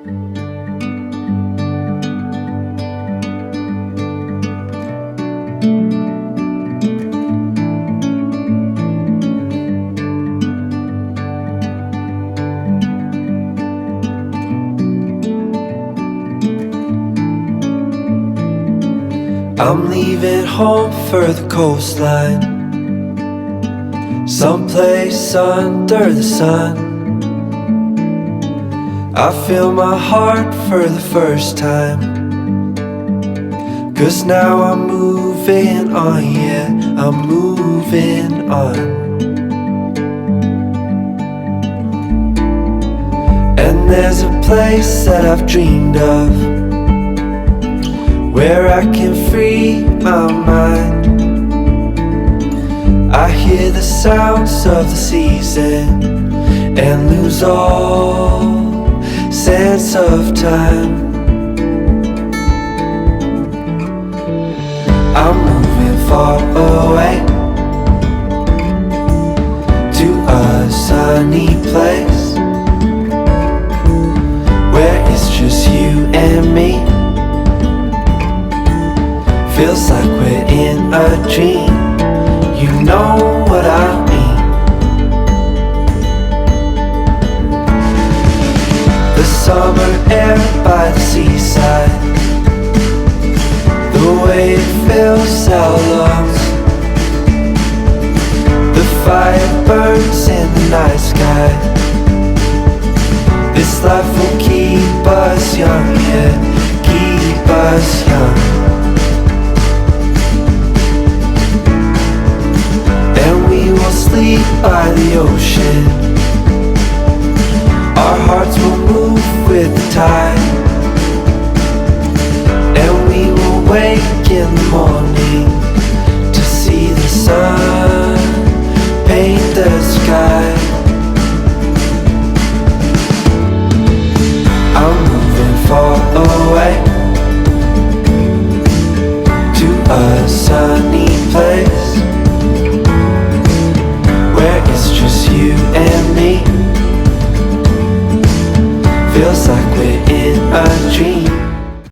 I'm leaving home for the coastline, someplace under the sun. I feel my heart for the first time, 'cause now I'm moving on, yeah, I'm moving on. And there's a place that I've dreamed of, where I can free my mind. I hear the sounds of the season and lose all sense of time. I'm moving far away to a sunny place where it's just you and me. Feels like we're in a dream, you know what I mean. The summer air by the seaside, the way it fills our lungs. The fire burns in the night sky. This life will keep us young, yeah, keep us young. Sleep by the ocean, our hearts will move with the tide, and we will wake in the morning to see the sun paint the sky. I'm moving far away to a sunny place where it's just you and me. Feels like we're